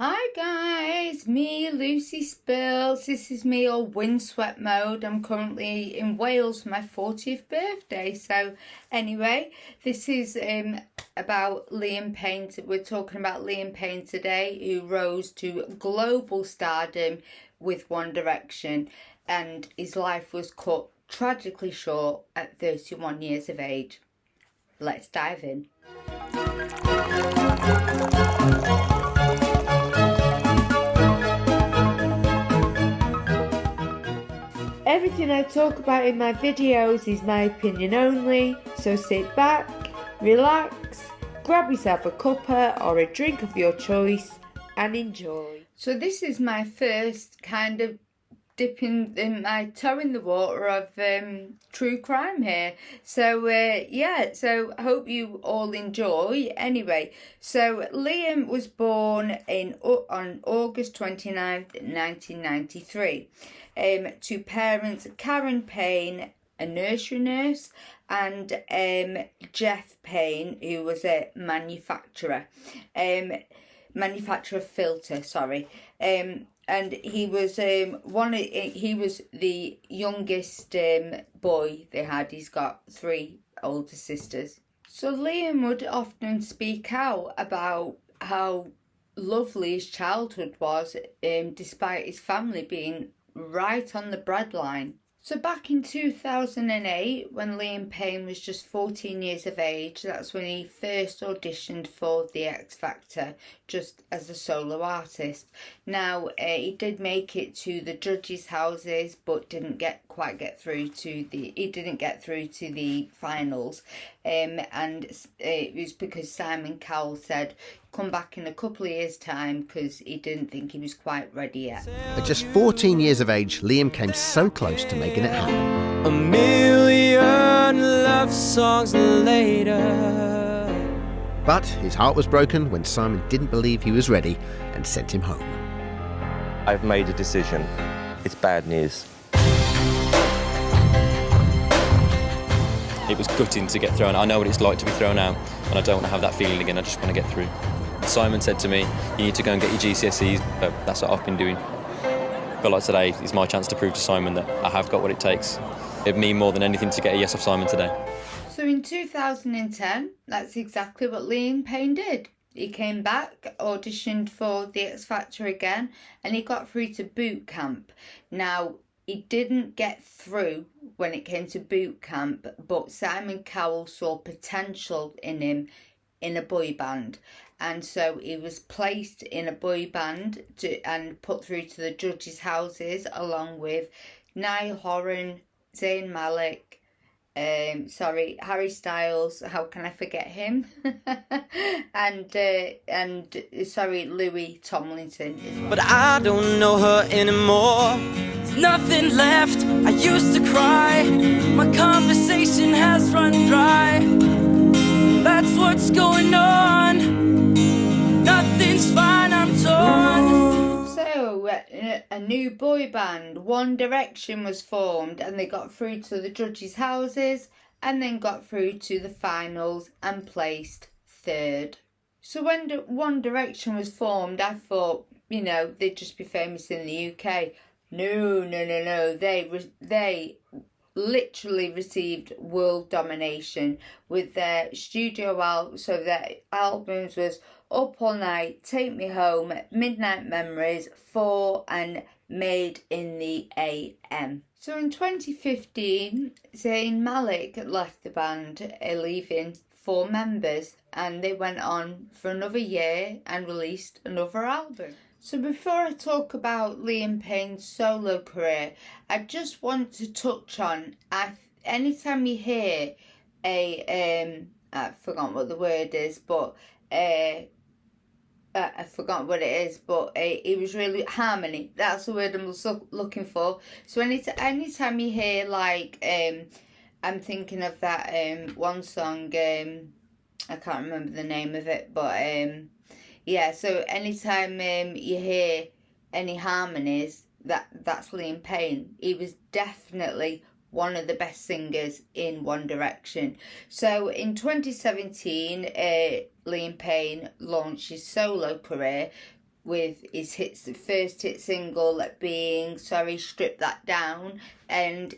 Hi guys, me Lucy Spills. This is me all windswept mode. I'm currently in Wales for my 40th birthday. So anyway, this is about Liam Payne. We're talking about Liam Payne today, who rose to global stardom with One Direction, and his life was cut tragically short at 31 years of age. Let's dive in. Everything I talk about in my videos is my opinion only, so sit back, relax, grab yourself a cuppa or a drink of your choice and enjoy. So this is my first kind of dipping in my toe in the water of true crime here. So so I hope you all enjoy. Anyway, so Liam was born on August 29th, 1993, to parents Karen Payne, a nursery nurse, and Jeff Payne, who was a manufacturer of filter, and he was he was the youngest boy they had. He's got 3 older sisters. So Liam would often speak out about how lovely his childhood was, despite his family being right on the breadline. So back in 2008, when Liam Payne was just 14 years of age, that's when he first auditioned for The X Factor, just as a solo artist. Now, he did make it to the judges' houses, but didn't get through to the finals. And it was because Simon Cowell said, come back in a couple of years' time, because he didn't think he was quite ready yet. At just 14 years of age, Liam came so close to making it happen. A million love songs later. But his heart was broken when Simon didn't believe he was ready and sent him home. I've made a decision. It's bad news. It was gutting to get thrown. I know what it's like to be thrown out, and I don't want to have that feeling again. I just want to get through. Simon said to me, you need to go and get your GCSEs, but that's what I've been doing. But like today is my chance to prove to Simon that I have got what it takes. It'd mean more than anything to get a yes off Simon today. So in 2010, that's exactly what Liam Payne did. He came back, auditioned for The X Factor again, and he got through to boot camp. Now, he didn't get through when it came to boot camp, but Simon Cowell saw potential in him in a boy band. And so he was placed in a boy band and put through to the judges' houses, along with Niall Horan, Zayn Malik, Harry Styles, how can I forget him? and Louis Tomlinson as well. But I don't know her anymore. There's nothing left. I used to cry. My conversation has run dry. That's what's going on. Nothing's fine, I'm torn. So, a new boy band, One Direction, was formed, and they got through to the judges' houses and then got through to the finals and placed 3rd. So when One Direction was formed, I thought, they'd just be famous in the UK. No. They literally received world domination with their studio album. So their albums was Up All Night, Take Me Home, Midnight Memories, 4 and Made in the AM. So in 2015, Zayn Malik left the band, leaving 4 members, and they went on for another year and released another album. So before I talk about Liam Payne's solo career, I just want to touch on, anytime you hear I forgot what the word is, but I forgot what it is, but it was really harmony. That's the word I'm looking for. So anytime you hear, like, I'm thinking of that one song, I can't remember the name of it, but so anytime you hear any harmonies, that's Liam Payne. He was definitely one of the best singers in One Direction. So in 2017, Liam Payne launched his solo career with his first hit single being Sorry, Strip That Down, and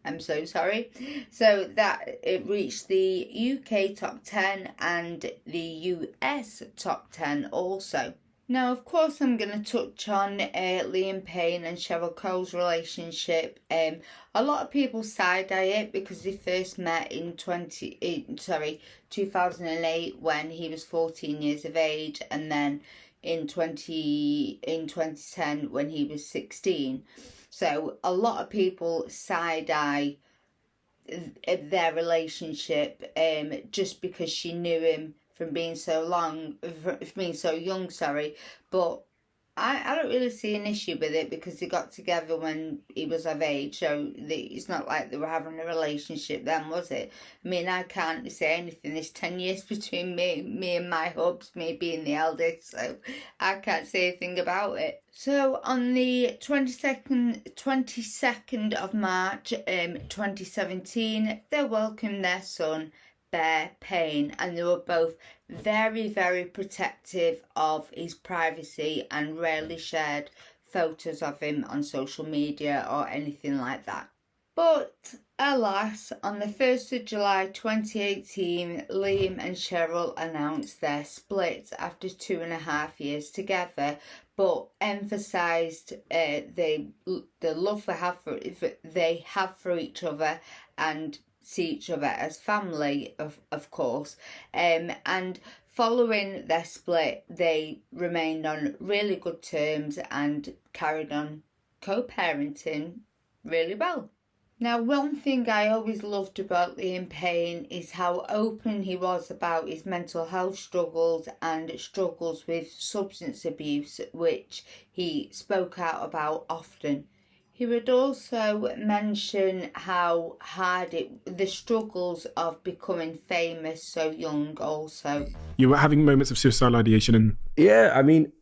I'm so sorry. So that it reached the UK top 10 and the US top 10 also. Now, of course, I'm going to touch on Liam Payne and Cheryl Cole's relationship. A lot of people side-eye it because they first met in 2008 when he was 14 years of age, and then in 2010 when he was 16. So a lot of people side-eye their relationship just because she knew him from being so young, but I don't really see an issue with it because they got together when he was of age, so it's not like they were having a relationship then, was it? I mean, I can't say anything. There's 10 years between me and my hubs, me being the eldest, so I can't say anything about it. So on the 22nd of March 2017, they welcomed their son, Payne, and they were both very, very protective of his privacy and rarely shared photos of him on social media or anything like that. But alas, on the 1st of July 2018, Liam and Cheryl announced their split after 2.5 years together, but emphasised the love they have for each other and see each other as family, of course, and following their split they remained on really good terms and carried on co-parenting really well. Now, one thing I always loved about Liam Payne is how open he was about his mental health struggles and struggles with substance abuse, which he spoke out about often. He would also mention how hard the struggles of becoming famous so young also. You were having moments of suicidal ideation and... Yeah, I mean,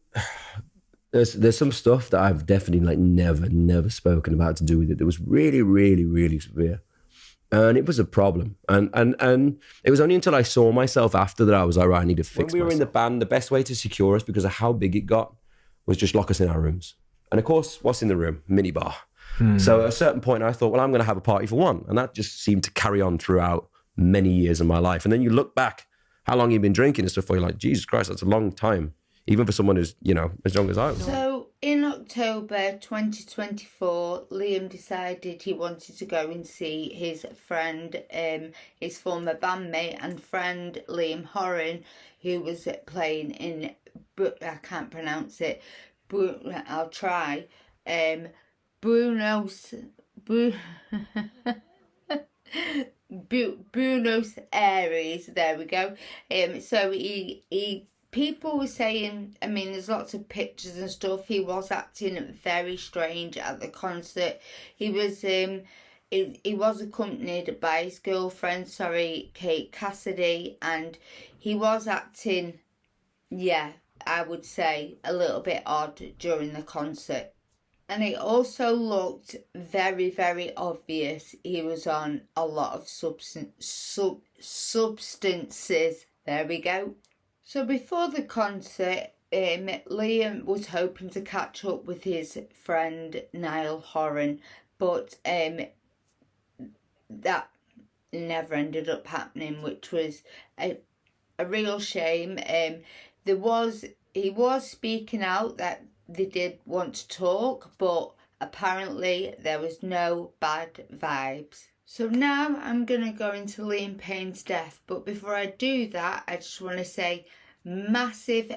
there's some stuff that I've definitely never spoken about to do with it that was really, really, really severe. And it was a problem. And it was only until I saw myself after that I was like, right, I need to fix myself. When we were in the band, the best way to secure us, because of how big it got, was just lock us in our rooms. And of course, what's in the room? Minibar. So at a certain point, I thought, well, I'm going to have a party for one. And that just seemed to carry on throughout many years of my life. And then you look back, how long you've been drinking and stuff, you're like, Jesus Christ, that's a long time. Even for someone who's, as young as I was. So in October 2024, Liam decided he wanted to go and see his friend, his former bandmate and friend, Liam Horan, who was playing in, I can't pronounce it, I'll try, Buenos Aires, there we go. So he people were saying, I mean, there's lots of pictures and stuff, he was acting very strange at the concert. He was accompanied by his girlfriend, Kate Cassidy, and he was acting, I would say, a little bit odd during the concert. And it also looked very, very obvious he was on a lot of substances. There we go. So before the concert, Liam was hoping to catch up with his friend Niall Horan, but that never ended up happening, which was a real shame. He was speaking out that they did want to talk, but apparently there was no bad vibes. So now I'm going to go into Liam Payne's death, but before I do that, I just want to say massive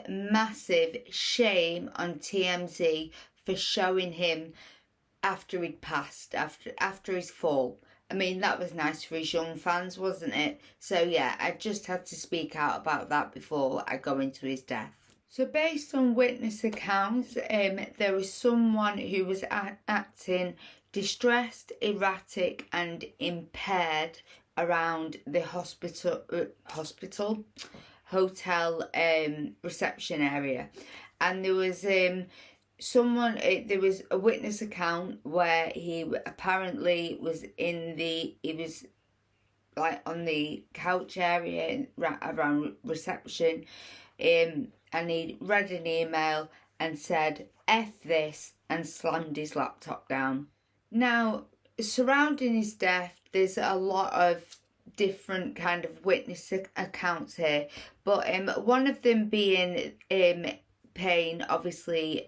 shame on TMZ for showing him after he'd passed, after his fall. I mean, that was nice for his young fans, wasn't it? So yeah, I just had to speak out about that before I go into his death. So based on witness accounts, there was someone who was acting distressed, erratic and impaired around the hotel reception area. And there was there was a witness account where he apparently was like on the couch area around reception, and he read an email and said F this and slammed his laptop down. Now, surrounding his death, there's a lot of different kind of witness accounts here, but one of them being Payne obviously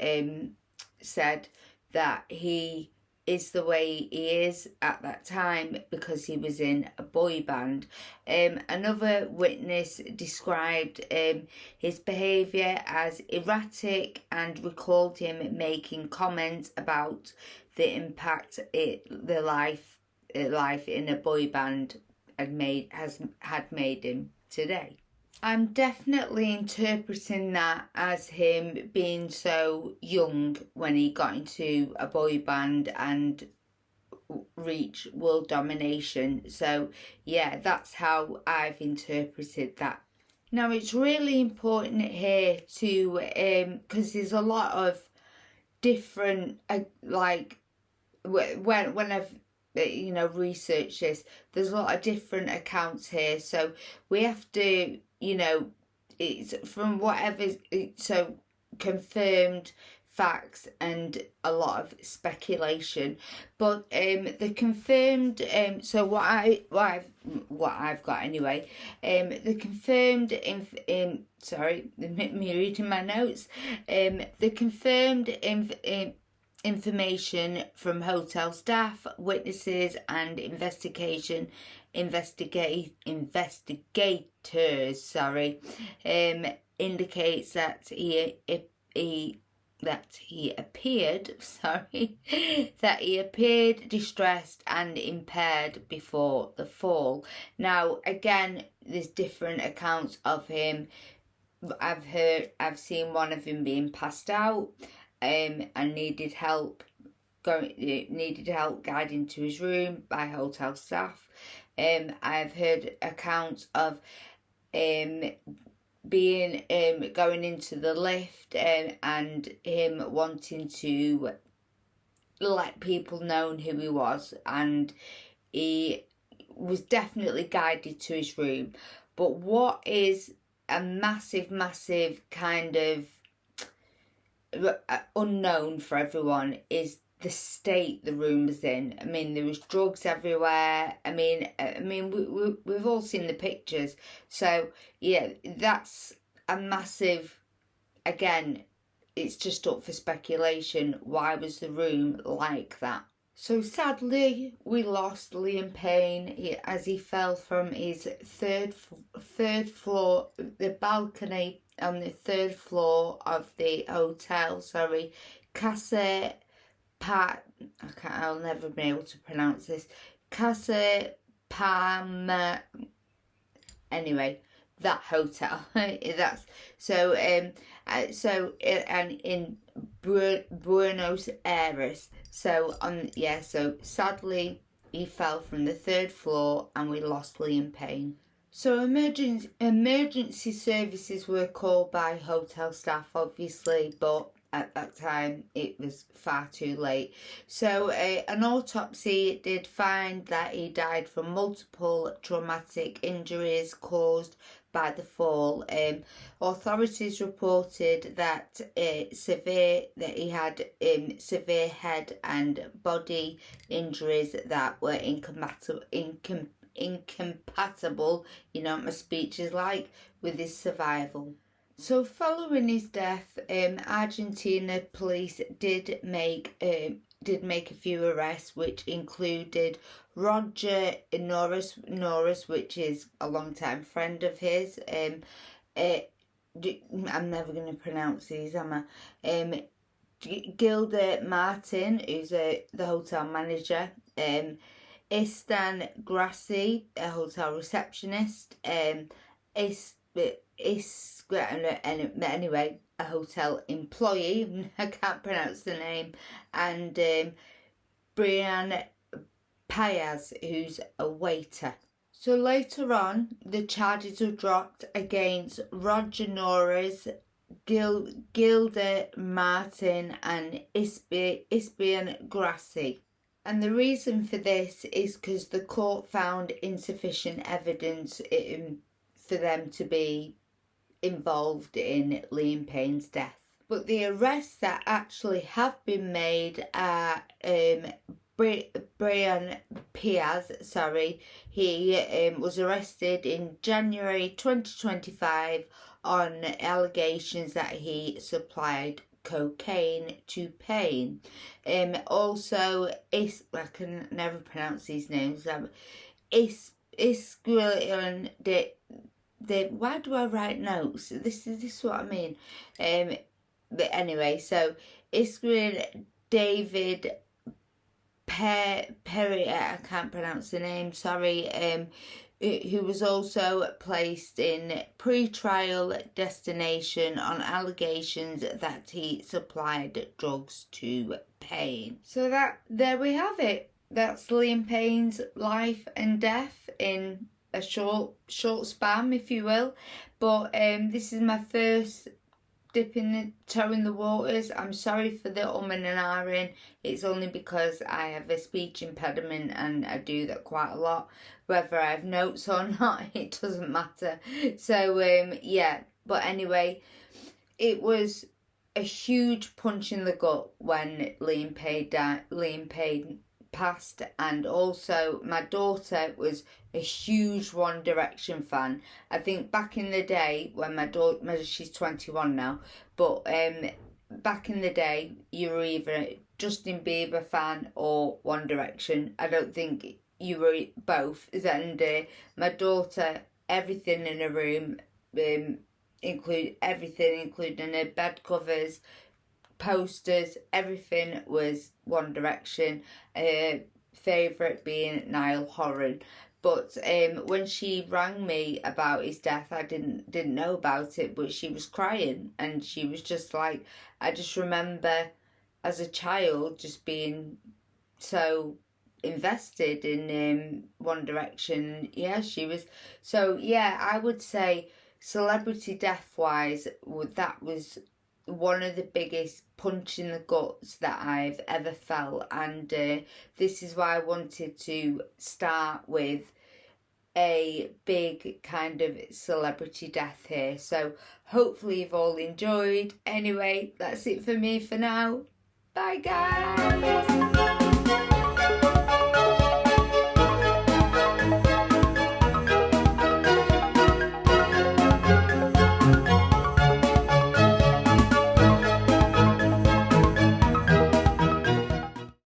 said that he is the way he is at that time because he was in a boy band. Another witness described his behaviour as erratic and recalled him making comments about the impact the life in a boy band had made him today. I'm definitely interpreting that as him being so young when he got into a boy band and reach world domination. So yeah, that's how I've interpreted that. Now it's really important here to because there's a lot of different like when I've researched this, there's a lot of different accounts here, so we have to, it's from whatever, so confirmed facts and a lot of speculation, but the confirmed so what I've got anyway, the confirmed me reading my notes, the confirmed information from hotel staff, witnesses and investigators indicates that he appeared distressed and impaired before the fall. Now again, there's different accounts of him. I've seen one of him being passed out and needed help guiding to his room by hotel staff. I've heard accounts of being going into the lift and him wanting to let people know who he was, and he was definitely guided to his room. But what is a massive kind of unknown for everyone is the state the room was in. I mean, there was drugs everywhere. I mean, we've all seen the pictures. So yeah, that's a massive. Again, it's just up for speculation. Why was the room like that? So sadly, we lost Liam Payne as he fell from his third floor, the balcony on the third floor of the hotel. I'll never be able to pronounce this. Casa Palma. Anyway, that hotel. That's so. And in Buenos Aires. So sadly, he fell from the third floor, and we lost Liam Payne. So emergency services were called by hotel staff, obviously, but at that time it was far too late. So an autopsy did find that he died from multiple traumatic injuries caused by the fall. Authorities reported that he had severe head and body injuries that were incompatible, what my speech is like, with his survival. So following his death, Argentina police did make a few arrests, which included Roger Norris, which is a long-time friend of his. I'm never going to pronounce these, am I? Gilda Martin, who's the hotel manager. Istan Grassi, a hotel receptionist. Anyway, a hotel employee, I can't pronounce the name, and Brian Payas, who's a waiter. So later on, the charges were dropped against Roger Norris, Gilda Martin and Isbian Grassi. And the reason for this is because the court found insufficient evidence for them to be involved in Liam Payne's death. But the arrests that actually have been made are Brian Piaz, he was arrested in January 2025 on allegations that he supplied cocaine to Payne. Also, I can never pronounce these names. Isquillion why do I write notes? This is what I mean. But anyway, so Isquillion David Perry, I can't pronounce the name, sorry, who was also placed in pre-trial destination on allegations that he supplied drugs to Payne. So there we have it. That's Liam Payne's life and death in a short span, if you will. But this is my first dipping the toe in the waters. I'm sorry for the and ahhing. It's only because I have a speech impediment and I do that quite a lot. Whether I have notes or not, it doesn't matter. So yeah, but anyway, it was a huge punch in the gut when Liam Payne passed, and also my daughter was a huge One Direction fan. I think back in the day when my daughter, she's 21 now, but back in the day you were either a Justin Bieber fan or One Direction. I don't think you were both. And my daughter, everything in her room, including her bed covers, posters, everything was One Direction. Favourite being Niall Horan. But when she rang me about his death, I didn't know about it, but she was crying, and she was just like, I just remember as a child just being so invested in One Direction. Yeah, she was. So yeah, I would say celebrity death wise, that was one of the biggest punch in the guts that I've ever felt, and this is why I wanted to start with a big kind of celebrity death here. So hopefully you've all enjoyed. Anyway, that's it for me for now. Bye guys.